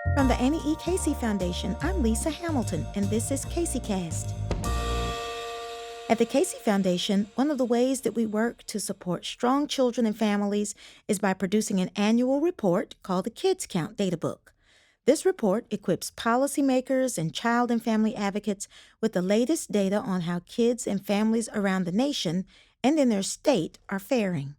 From the Annie E. Casey Foundation, I'm Lisa Hamilton, and this is CaseyCast. At the Casey Foundation, one of the ways that we work to support strong children and families is by producing an annual report called the Kids Count Data Book. This report equips policymakers and child and family advocates with the latest data on how kids and families around the nation and in their state are faring.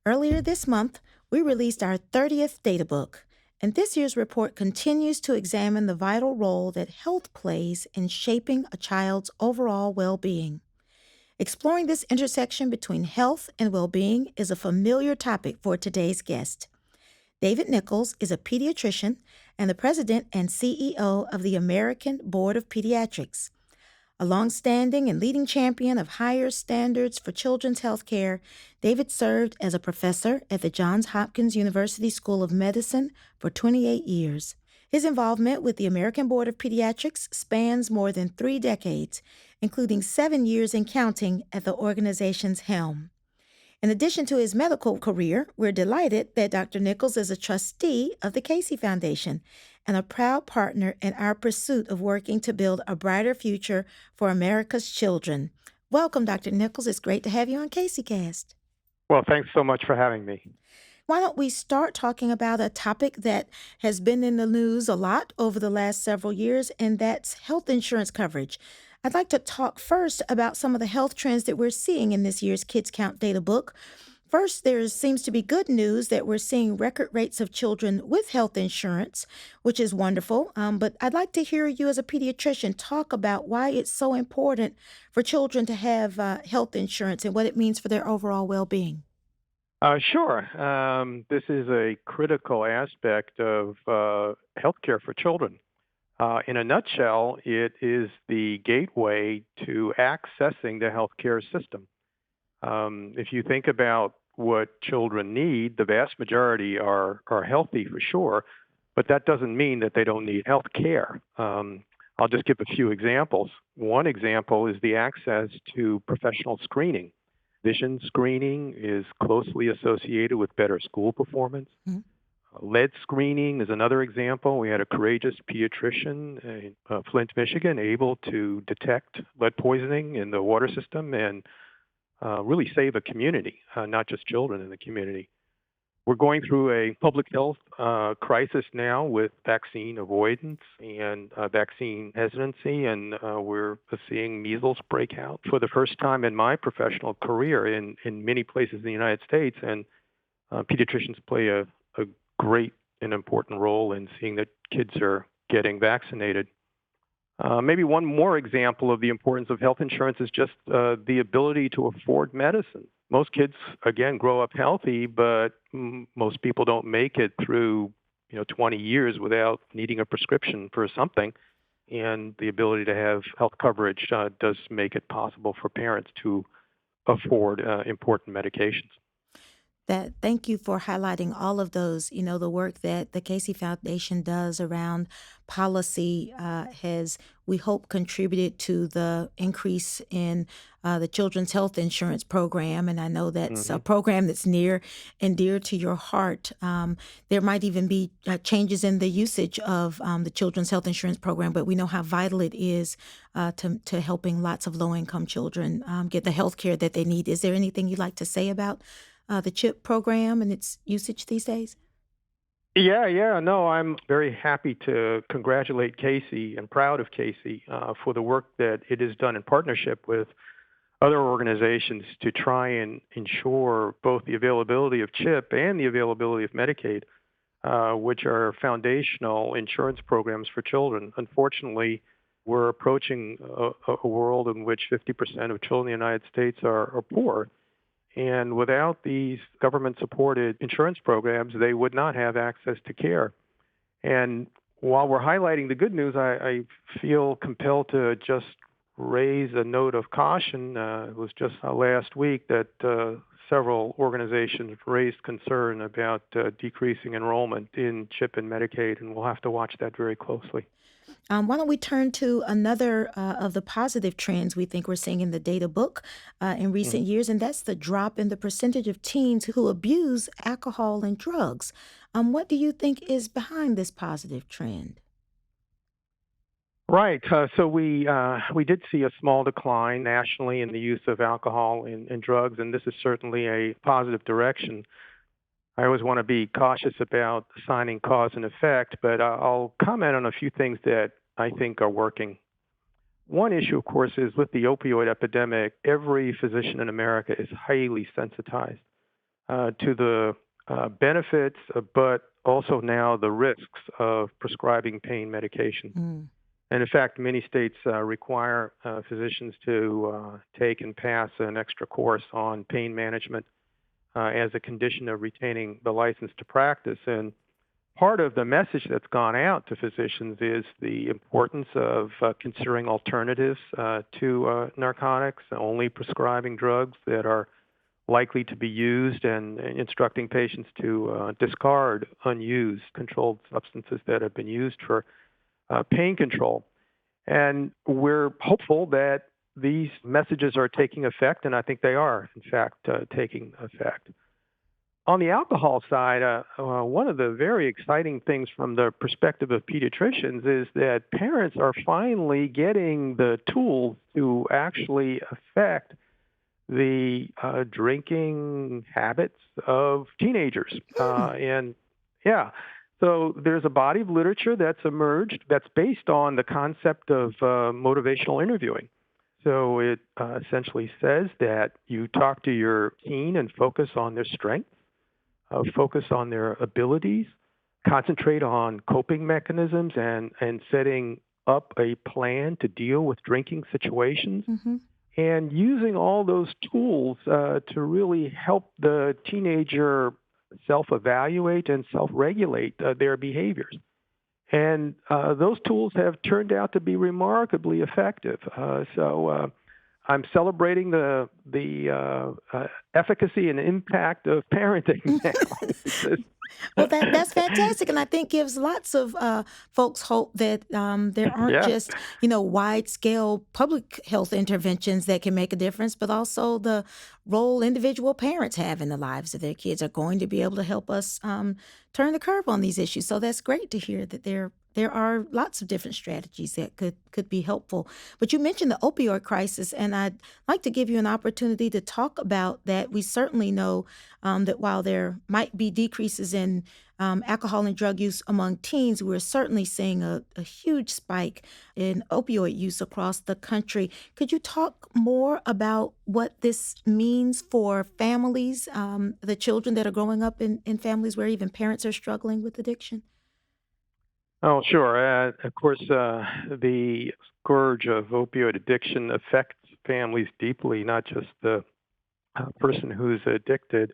Earlier this month, we released our 30th data book, and this year's report continues to examine the vital role that health plays in shaping a child's overall well-being. Exploring this intersection between health and well-being is a familiar topic for today's guest. David Nichols is a pediatrician and the president and CEO of the American Board of Pediatrics. A longstanding and leading champion of higher standards for children's health care, David served as a professor at the Johns Hopkins University School of Medicine for 28 years. His involvement with the American Board of Pediatrics spans more than 3 decades, including 7 years and counting at the organization's helm. In addition to his medical career, we're delighted that Dr. Nichols is a trustee of the Casey Foundation and a proud partner in our pursuit of working to build a brighter future for America's children. Welcome, Dr. Nichols. It's great to have you on CaseyCast. Well, thanks so much for having me. Why don't we start talking about a topic that has been in the news a lot over the last several years, and that's health insurance coverage. I'd like to talk first about some of the health trends that we're seeing in this year's Kids Count Data Book. First, there seems to be good news that we're seeing record rates of children with health insurance, which is wonderful. But I'd like to hear you as a pediatrician talk about why it's so important for children to have health insurance and what it means for their overall well-being. Sure. This is a critical aspect of healthcare for children. In a nutshell, it is the gateway to accessing the healthcare system. If you think about what children need, the vast majority are healthy for sure, but that doesn't mean that they don't need health care. I'll just give a few examples. One example is the access to professional screening. Vision screening is closely associated with better school performance. Mm-hmm. Lead screening is another example. We had a courageous pediatrician in Flint, Michigan, able to detect lead poisoning in the water system and really save a community, not just children in the community. We're going through a public health crisis now with vaccine avoidance and vaccine hesitancy, and we're seeing measles break out for the first time in my professional career in many places in the United States, and pediatricians play a great and important role in seeing that kids are getting vaccinated. Maybe one more example of the importance of health insurance is just the ability to afford medicine. Most kids, again, grow up healthy, but most people don't make it through 20 years without needing a prescription for something. And the ability to have health coverage does make it possible for parents to afford important medications. Thank you for highlighting all of those. The work that the Casey Foundation does around policy has, we hope, contributed to the increase in the Children's Health Insurance Program. And I know that's a program that's near and dear to your heart. There might even be changes in the usage of the Children's Health Insurance Program, but we know how vital it is to helping lots of low-income children get the health care that they need. Is there anything you'd like to say about the CHIP program and its usage these days? Yeah. No, I'm very happy to congratulate Casey and proud of Casey for the work that it has done in partnership with other organizations to try and ensure both the availability of CHIP and the availability of Medicaid, which are foundational insurance programs for children. Unfortunately, we're approaching a world in which 50% of children in the United States are poor. And without these government-supported insurance programs, they would not have access to care. And while we're highlighting the good news, I feel compelled to just raise a note of caution. It was just last week that several organizations raised concern about decreasing enrollment in CHIP and Medicaid, and we'll have to watch that very closely. Why don't we turn to another of the positive trends we think we're seeing in the data book in recent Mhm. years, and that's the drop in the percentage of teens who abuse alcohol and drugs. What do you think is behind this positive trend? Right. So we did see a small decline nationally in the use of alcohol and drugs, and this is certainly a positive direction. I always want to be cautious about assigning cause and effect, but I'll comment on a few things that I think are working. One issue, of course, is with the opioid epidemic, every physician in America is highly sensitized to the benefits, but also now the risks of prescribing pain medication. Mm. And in fact, many states require physicians to take and pass an extra course on pain management as a condition of retaining the license to practice. And part of the message that's gone out to physicians is the importance of considering alternatives to narcotics, only prescribing drugs that are likely to be used, and instructing patients to discard unused controlled substances that have been used for pain control. And we're hopeful that these messages are taking effect, and I think they are, in fact, taking effect. On the alcohol side, one of the very exciting things from the perspective of pediatricians is that parents are finally getting the tools to actually affect the drinking habits of teenagers. And yeah, so there's a body of literature that's emerged that's based on the concept of motivational interviewing. So it essentially says that you talk to your teen and focus on their strengths, focus on their abilities, concentrate on coping mechanisms, and setting up a plan to deal with drinking situations, Hmm. and using all those tools to really help the teenager self-evaluate and self-regulate their behaviors. And those tools have turned out to be remarkably effective. So I'm celebrating the efficacy and impact of parenting now. Well, that's fantastic, and I think gives lots of folks hope that there aren't Yeah. just wide scale public health interventions that can make a difference, but also the role individual parents have in the lives of their kids are going to be able to help us turn the curve on these issues. So that's great to hear that there are lots of different strategies that could be helpful. But you mentioned the opioid crisis, and I'd like to give you an opportunity to talk about that. We certainly know that while there might be decreases in alcohol and drug use among teens, we're certainly seeing a huge spike in opioid use across the country. Could you talk more about what this means for families, the children that are growing up in families where even parents are struggling with addiction? Oh, sure. Of course, the scourge of opioid addiction affects families deeply, not just the person who's addicted.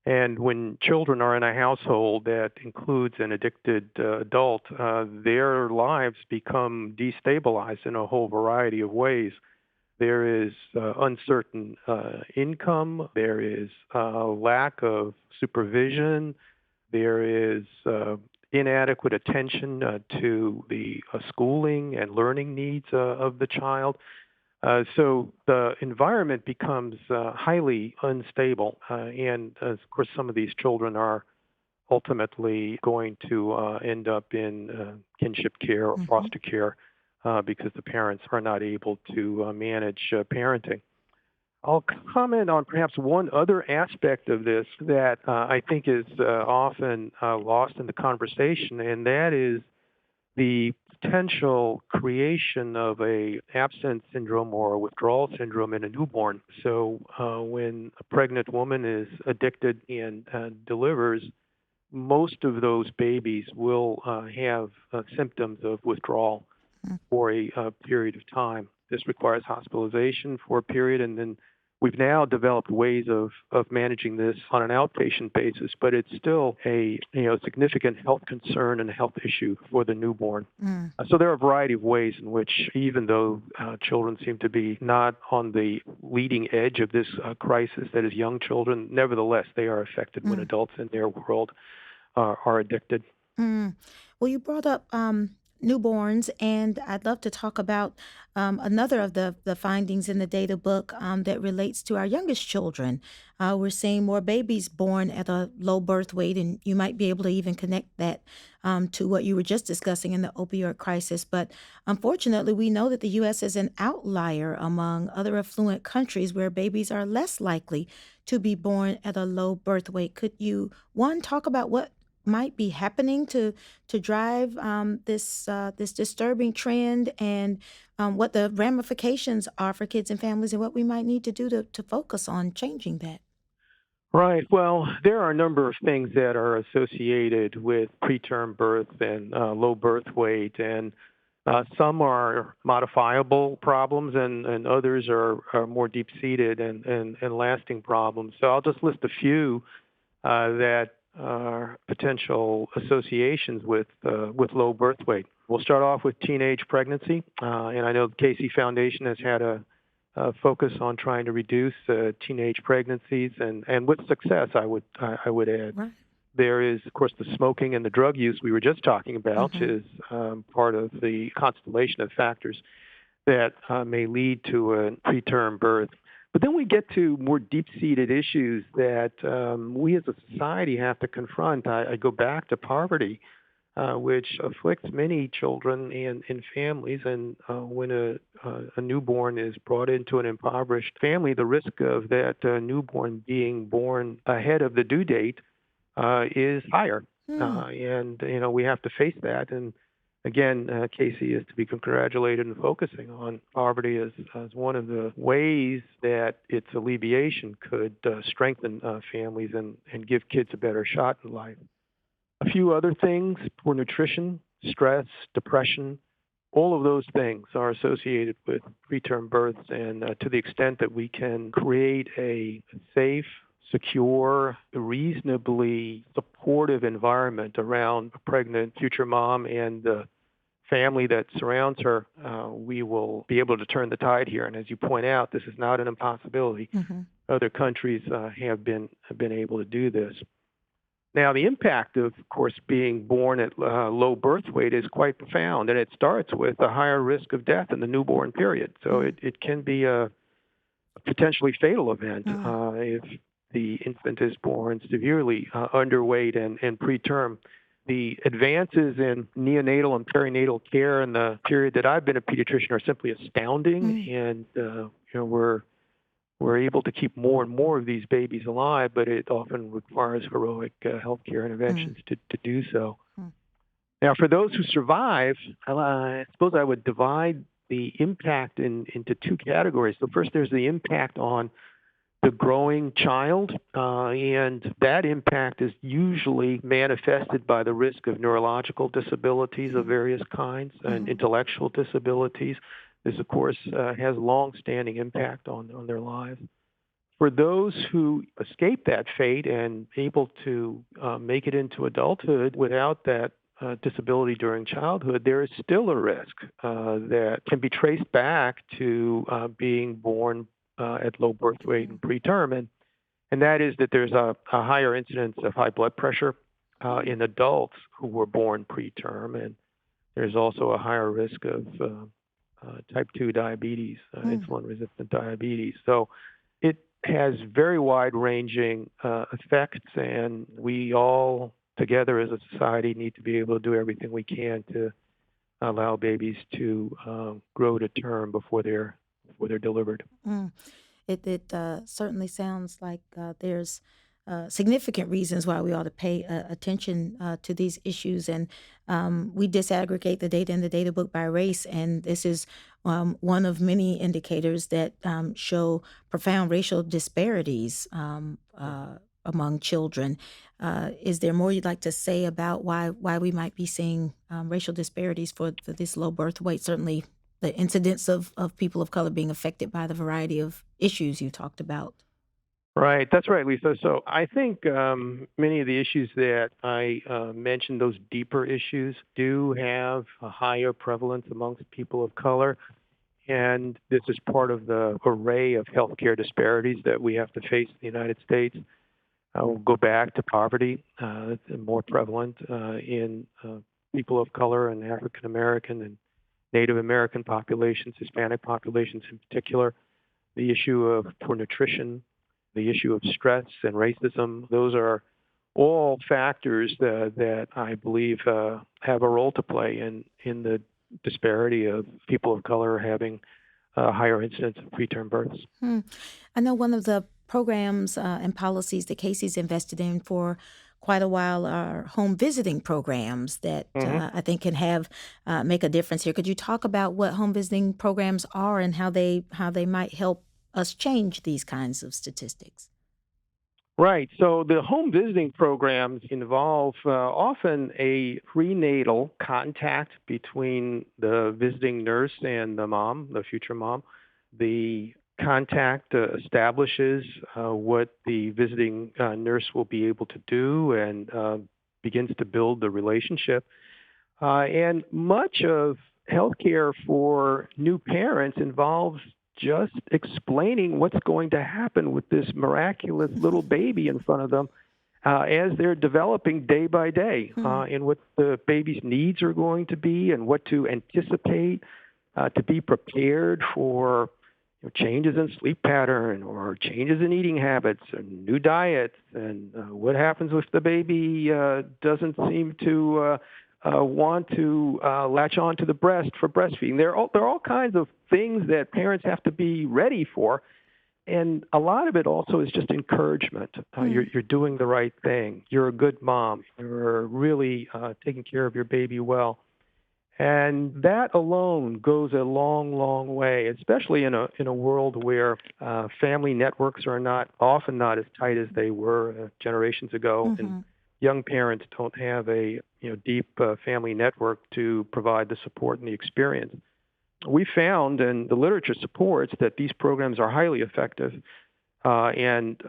And when children are in a household that includes an addicted adult, their lives become destabilized in a whole variety of ways. There is uncertain income, there is lack of supervision, there is inadequate attention to the schooling and learning needs of the child. So the environment becomes highly unstable, and of course, some of these children are ultimately going to end up in kinship care or Hmm. foster care because the parents are not able to manage parenting. I'll comment on perhaps one other aspect of this that I think is often lost in the conversation, and that is the potential creation of a abstinence syndrome or a withdrawal syndrome in a newborn. So when a pregnant woman is addicted and delivers, most of those babies will have symptoms of withdrawal for a period of time. This requires hospitalization for a period, and then We've now developed ways of managing this on an outpatient basis, but it's still a significant health concern and a health issue for the newborn. Mm. So there are a variety of ways in which, even though children seem to be not on the leading edge of this crisis, that is young children, nevertheless, they are affected when Mm. adults in their world are addicted. Mm. Well, you brought up newborns, and I'd love to talk about another of the findings in the data book that relates to our youngest children. We're seeing more babies born at a low birth weight, and you might be able to even connect that to what you were just discussing in the opioid crisis. But unfortunately, we know that the U.S. is an outlier among other affluent countries where babies are less likely to be born at a low birth weight. Could you, one, talk about what might be happening to drive this disturbing trend, and what the ramifications are for kids and families, and what we might need to do to focus on changing that? Right. Well, there are a number of things that are associated with preterm birth and low birth weight, and some are modifiable problems, and others are more deep-seated and lasting problems. So I'll just list a few that are potential associations with low birth weight. We'll start off with teenage pregnancy, and I know the Casey Foundation has had a focus on trying to reduce teenage pregnancies, and with success, I would add. Right. There is, of course, the smoking and the drug use we were just talking about, which Mm-hmm. is part of the constellation of factors that may lead to a preterm birth. But then we get to more deep-seated issues that we as a society have to confront. I go back to poverty, which afflicts many children and families. And when a newborn is brought into an impoverished family, the risk of that newborn being born ahead of the due date is higher. Hmm. And we have to face that. And again, Casey is to be congratulated in focusing on poverty as one of the ways that its alleviation could strengthen families and give kids a better shot in life. A few other things: poor nutrition, stress, depression. All of those things are associated with preterm births, and to the extent that we can create a safe, secure, reasonably supportive environment around a pregnant future mom and the family that surrounds her, we will be able to turn the tide here. And as you point out, this is not an impossibility. Mm-hmm. Other countries have been able to do this. Now, the impact of course, being born at low birth weight is quite profound, and it starts with a higher risk of death in the newborn period. So it can be a potentially fatal event if the infant is born severely underweight and preterm. The advances in neonatal and perinatal care in the period that I've been a pediatrician are simply astounding, and we're able to keep more and more of these babies alive, but it often requires heroic healthcare interventions to do so. Mm. Now, for those who survive, I suppose I would divide the impact into two categories. So first, there's the impact on the growing child, and that impact is usually manifested by the risk of neurological disabilities of various kinds and intellectual disabilities. This, of course, has long-standing impact on their lives. For those who escape that fate and able to make it into adulthood without that disability during childhood, there is still a risk that can be traced back to being born at low birth weight and preterm, and that is that there's a higher incidence of high blood pressure in adults who were born preterm, and there's also a higher risk of type 2 diabetes, insulin-resistant diabetes. So it has very wide-ranging effects, and we all together as a society need to be able to do everything we can to allow babies to grow to term before they're delivered. Mm. It certainly sounds like there's significant reasons why we ought to pay attention to these issues. And we disaggregate the data in the data book by race, and this is one of many indicators that show profound racial disparities among children. Is there more you'd like to say about why we might be seeing racial disparities for this low birth weight? Certainly, the incidence of people of color being affected by the variety of issues you talked about. Right, that's right, Lisa. So I think many of the issues that I mentioned, those deeper issues, do have a higher prevalence amongst people of color. And this is part of the array of healthcare disparities that we have to face in the United States. We'll go back to poverty. It's more prevalent in people of color and African American and Native American populations, Hispanic populations in particular. The issue of poor nutrition, the issue of stress and racism, those are all factors that I believe have a role to play in the disparity of people of color having a higher incidence of preterm births. I know one of the programs and policies that Casey's invested in for quite a while are home visiting programs that hmm I think can have make a difference here. Could you talk about what home visiting programs are and how they might help us change these kinds of statistics? Right. So the home visiting programs involve often a prenatal contact between the visiting nurse and the mom, the future mom. The contact establishes what the visiting nurse will be able to do and begins to build the relationship. And much of healthcare for new parents involves just explaining what's going to happen with this miraculous little baby in front of them as they're developing day by day, and what the baby's needs are going to be and what to anticipate to be prepared for changes in sleep pattern or changes in eating habits and new diets, and what happens if the baby doesn't seem to want to latch on to the breast for breastfeeding. There are all kinds of things that parents have to be ready for, and a lot of it also is just encouragement. You're doing the right thing. You're a good mom. You're really taking care of your baby well. And that alone goes a long, long way, especially in a world where family networks are often not as tight as they were generations ago, and young parents don't have a deep family network to provide the support and the experience. We found, and the literature supports, that these programs are highly effective. And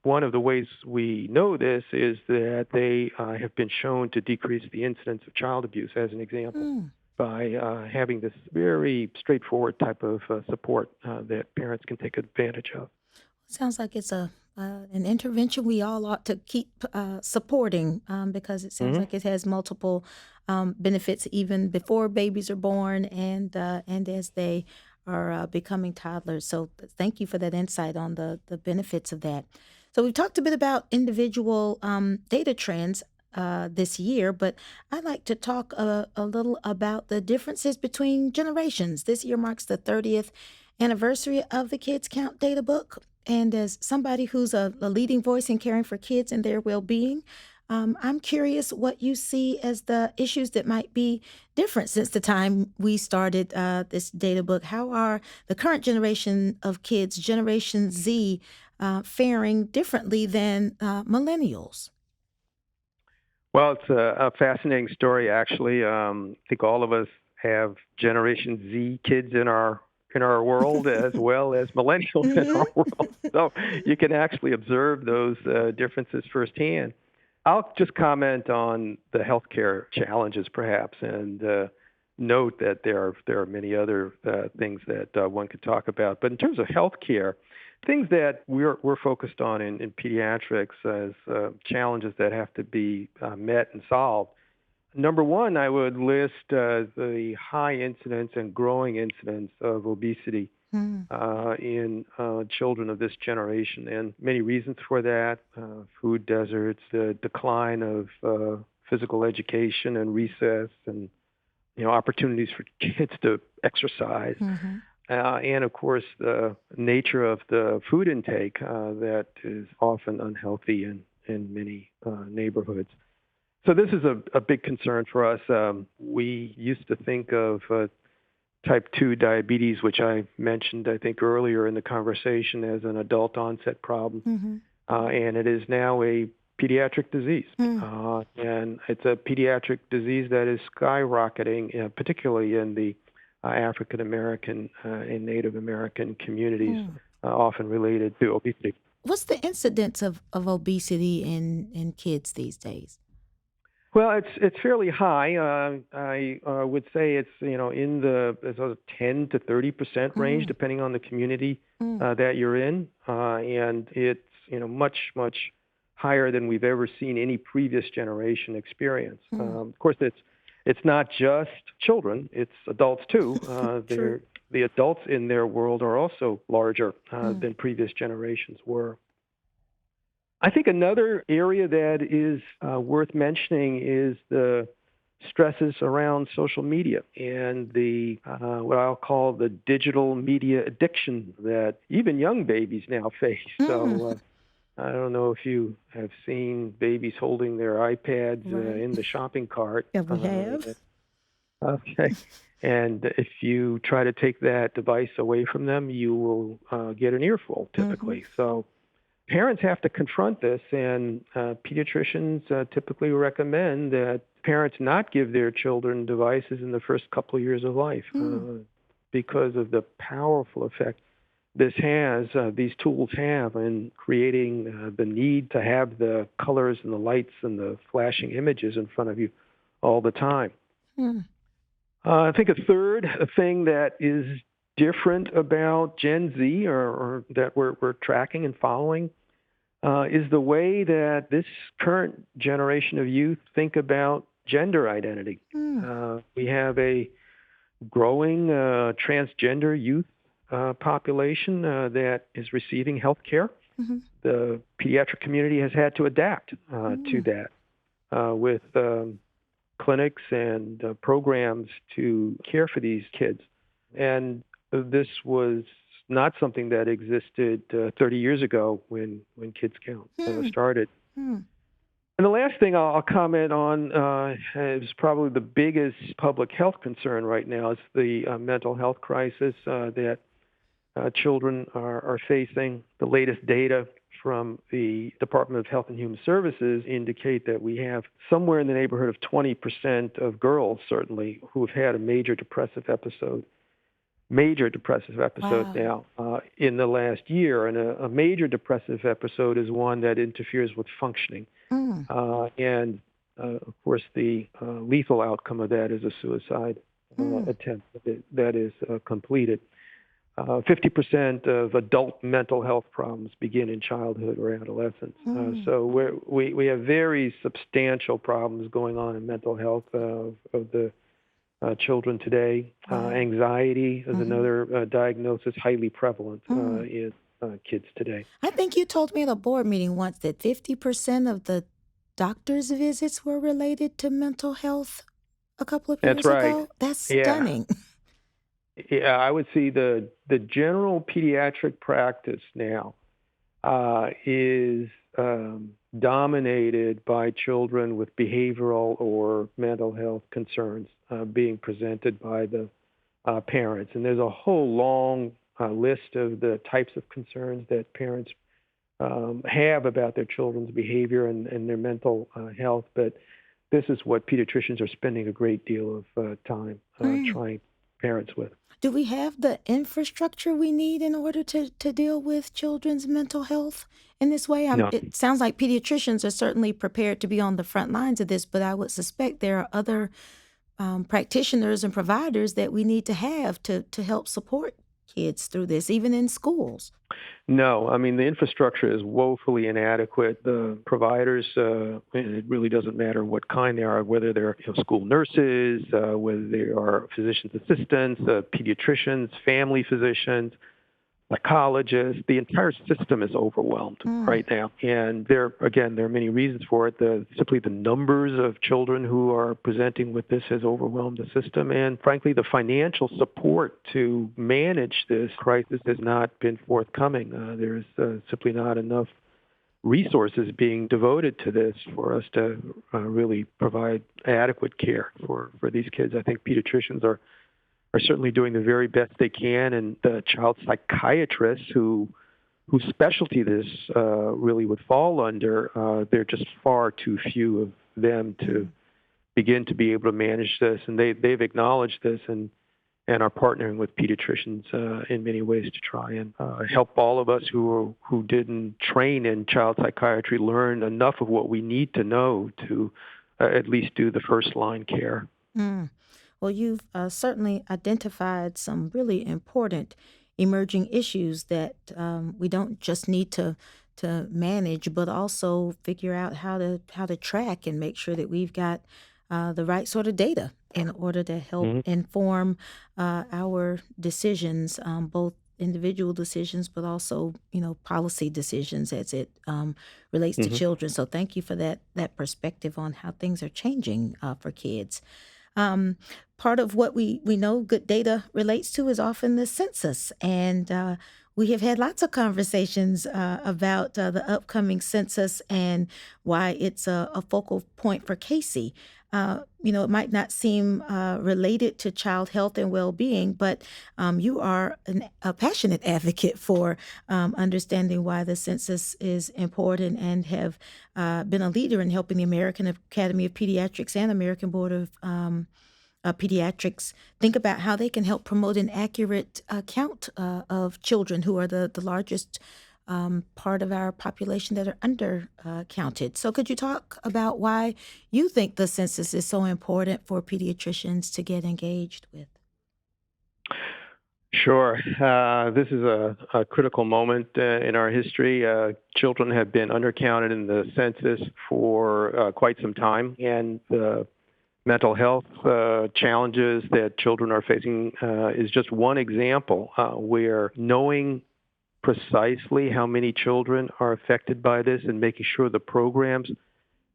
one of the ways we know this is that they have been shown to decrease the incidence of child abuse, as an example, by having this very straightforward type of support that parents can take advantage of. Sounds like it's an intervention we all ought to keep supporting because it sounds hmm like it has multiple benefits even before babies are born and as they are becoming toddlers. So thank you for that insight on the benefits of that. So we've talked a bit about individual data trends this year, but I'd like to talk a little about the differences between generations. This year marks the 30th anniversary of the Kids Count data book. And as somebody who's a leading voice in caring for kids and their well-being, I'm curious what you see as the issues that might be different since the time we started this data book. How are the current generation of kids, Generation Z, faring differently than millennials? Well, it's a fascinating story, actually. I think all of us have Generation Z kids in our world as well as millennials in hmm our world. So you can actually observe those differences firsthand. I'll just comment on the healthcare challenges, perhaps, and note that there are many other things that one could talk about. But in terms of healthcare, things that we're focused on in pediatrics as challenges that have to be met and solved. Number one, I would list the high incidence and growing incidence of obesity in children of this generation, and many reasons for that: food deserts, the decline of physical education and recess, and opportunities for kids to exercise. And of course, the nature of the food intake that is often unhealthy in many neighborhoods. So this is a big concern for us. We used to think of type 2 diabetes, which I mentioned, I think, earlier in the conversation, as an adult onset problem. And it is now a pediatric disease. And it's a pediatric disease that is skyrocketing, particularly in the African American and Native American communities, often related to obesity. What's the incidence of obesity in kids these days? Well, it's fairly high. I would say it's in the 10 to 30% range, depending on the community that you're in, and it's much higher than we've ever seen any previous generation experience. Of course, it's not just children; it's adults too. The adults in their world are also larger than previous generations were. I think another area that is worth mentioning is the stresses around social media and the what I'll call the digital media addiction that even young babies now face. So I don't know if you have seen babies holding their iPads in the shopping cart. Yeah, we have. Okay. And if you try to take that device away from them, you will get an earful typically. So parents have to confront this, and pediatricians typically recommend that parents not give their children devices in the first couple of years of life because of the powerful effect these tools have in creating the need to have the colors and the lights and the flashing images in front of you all the time. I think a third thing that is different about Gen Z or that we're tracking and following is the way that this current generation of youth think about gender identity. We have a growing transgender youth population that is receiving health care. The pediatric community has had to adapt to that with clinics and programs to care for these kids. And this was not something that existed 30 years ago when Kids Count started. And the last thing I'll comment on is probably the biggest public health concern right now is the mental health crisis that children are facing. The latest data from the Department of Health and Human Services indicate that we have somewhere in the neighborhood of 20% of girls, certainly, who have had a major depressive episode now in the last year. And a major depressive episode is one that interferes with functioning. And, of course, the lethal outcome of that is a suicide attempt that is completed. 50% of adult mental health problems begin in childhood or adolescence. So we have very substantial problems going on in mental health of the children today. Anxiety is another diagnosis highly prevalent in kids today. I think you told me at a board meeting once that 50% of the doctor's visits were related to mental health a couple of years That's right. ago. That's stunning. Yeah, I would see the general pediatric practice now is dominated by children with behavioral or mental health concerns being presented by the parents. And there's a whole long list of the types of concerns that parents have about their children's behavior and their mental health. But this is what pediatricians are spending a great deal of time trying parents with. Do we have the infrastructure we need in order to deal with children's mental health in this way? No. It sounds like pediatricians are certainly prepared to be on the front lines of this, but I would suspect there are other practitioners and providers that we need to have to help support kids through this, even in schools. No, I mean, the infrastructure is woefully inadequate. The providers, it really doesn't matter what kind they are, whether they're school nurses, whether they are physician's assistants, pediatricians, family physicians, psychologists. The entire system is overwhelmed right now. And there are many reasons for it. Simply the numbers of children who are presenting with this has overwhelmed the system. And frankly, the financial support to manage this crisis has not been forthcoming. There's simply not enough resources being devoted to this for us to really provide adequate care for these kids. I think pediatricians are certainly doing the very best they can, and the child psychiatrists whose specialty this really would fall under, there are just far too few of them to begin to be able to manage this, and they've acknowledged this, and and are partnering with pediatricians in many ways to try and help all of us who didn't train in child psychiatry learn enough of what we need to know to at least do the first line care. Mm. Well, you've certainly identified some really important emerging issues that we don't just need to manage, but also figure out how to track and make sure that we've got the right sort of data in order to help Hmm. inform our decisions, both individual decisions, but also policy decisions as it relates to Hmm. children. So thank you for that perspective on how things are changing for kids. Um, Part of what we know good data relates to is often the census. And we have had lots of conversations about the upcoming census and why it's a focal point for Casey. It might not seem related to child health and well-being, but you are a passionate advocate for understanding why the census is important and have been a leader in helping the American Academy of Pediatrics and American Board of Pediatrics think about how they can help promote an accurate count of children who are the largest part of our population that are under counted. So could you talk about why you think the census is so important for pediatricians to get engaged with? Sure. This is a critical moment in our history. Children have been undercounted in the census for quite some time, and the mental health challenges that children are facing is just one example where knowing precisely how many children are affected by this and making sure the programs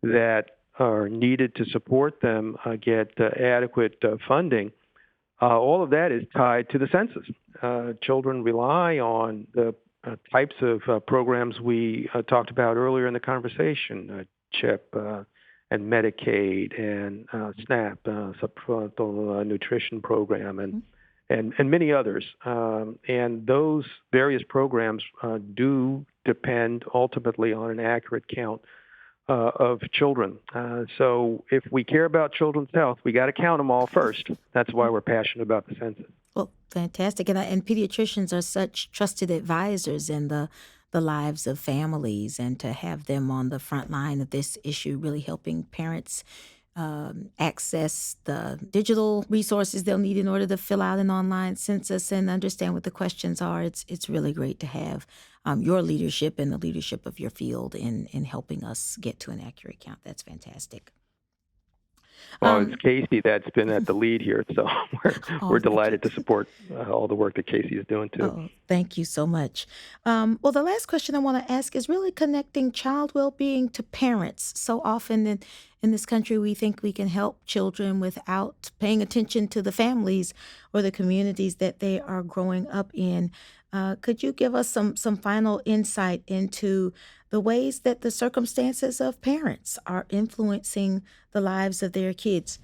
that are needed to support them get adequate funding. All of that is tied to the census. Children rely on the types of programs we talked about earlier in the conversation, CHIP and Medicaid and SNAP, Supplemental Nutrition Program, and many others. And those various programs do depend ultimately on an accurate count of children. So if we care about children's health, we got to count them all first. That's why we're passionate about the census. Well, fantastic. And pediatricians are such trusted advisors in the lives of families, and to have them on the front line of this issue, really helping parents access the digital resources they'll need in order to fill out an online census and understand what the questions are. It's really great to have your leadership and the leadership of your field in helping us get to an accurate count. That's fantastic. Well, it's Casey that's been at the lead here, so we're Thank you. delighted to support all the work that Casey is doing too. Oh, thank you so much. Well, the last question I want to ask is really connecting child well-being to parents. So often in this country, we think we can help children without paying attention to the families or the communities that they are growing up in. Could you give us some final insight into the ways that the circumstances of parents are influencing the lives of their kids?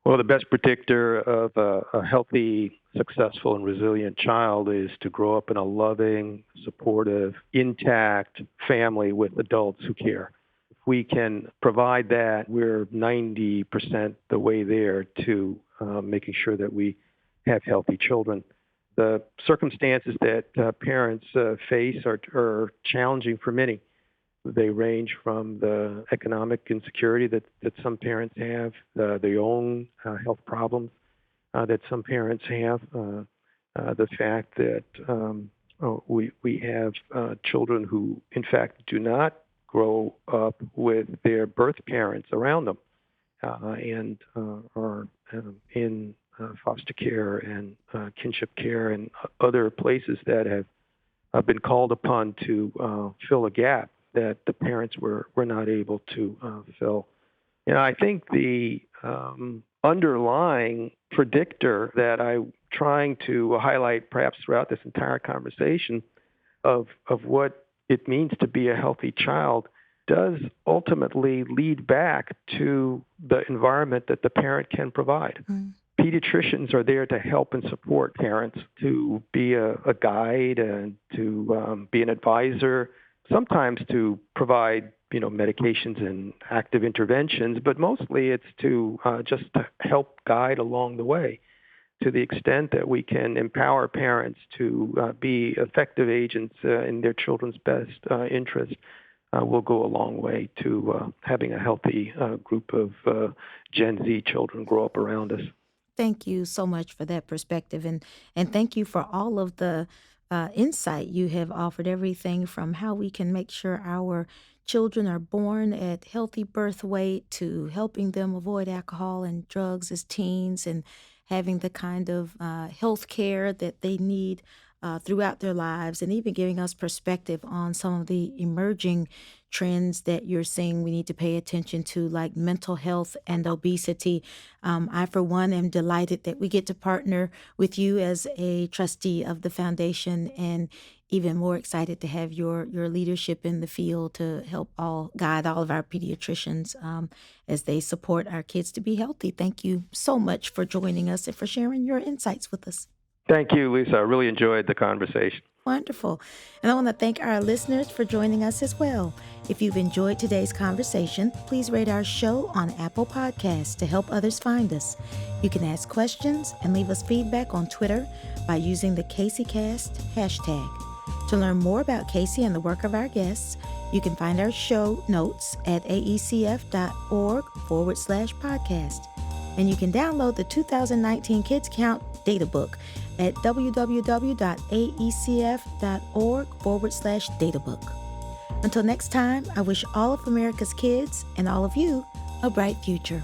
Well, the best predictor of a healthy, successful, and resilient child is to grow up in a loving, supportive, intact family with adults who care. If we can provide that, we're 90% the way there to making sure that we have healthy children. The circumstances that parents face are challenging for many. They range from the economic insecurity that some parents have, their own health problems that some parents have, the fact that we have children who, in fact, do not grow up with their birth parents around them and are in foster care and kinship care and other places that have been called upon to fill a gap that the parents were not able to fill. I think the underlying predictor that I'm trying to highlight perhaps throughout this entire conversation of what it means to be a healthy child does ultimately lead back to the environment that the parent can provide. Mm. Pediatricians are there to help and support parents, to be a guide and to be an advisor, sometimes to provide medications and active interventions, but mostly it's to just to help guide along the way. to the extent that we can empower parents to be effective agents in their children's best interest, will go a long way to having a healthy group of Gen Z children grow up around us. Thank you so much for that perspective, and thank you for all of the insight you have offered. Everything from how we can make sure our children are born at healthy birth weight to helping them avoid alcohol and drugs as teens and having the kind of health care that they need throughout their lives, and even giving us perspective on some of the emerging trends that you're seeing we need to pay attention to, like mental health and obesity. I, for one, am delighted that we get to partner with you as a trustee of the foundation, and even more excited to have your leadership in the field to help guide all of our pediatricians as they support our kids to be healthy. Thank you so much for joining us and for sharing your insights with us. Thank you, Lisa. I really enjoyed the conversation. Wonderful. And I want to thank our listeners for joining us as well. If you've enjoyed today's conversation, please rate our show on Apple Podcasts to help others find us. You can ask questions and leave us feedback on Twitter by using the CaseyCast hashtag. To learn more about Casey and the work of our guests, you can find our show notes at aecf.org/podcast. And you can download the 2019 Kids Count Data Book at www.aecf.org/databook. Until next time, I wish all of America's kids and all of you a bright future.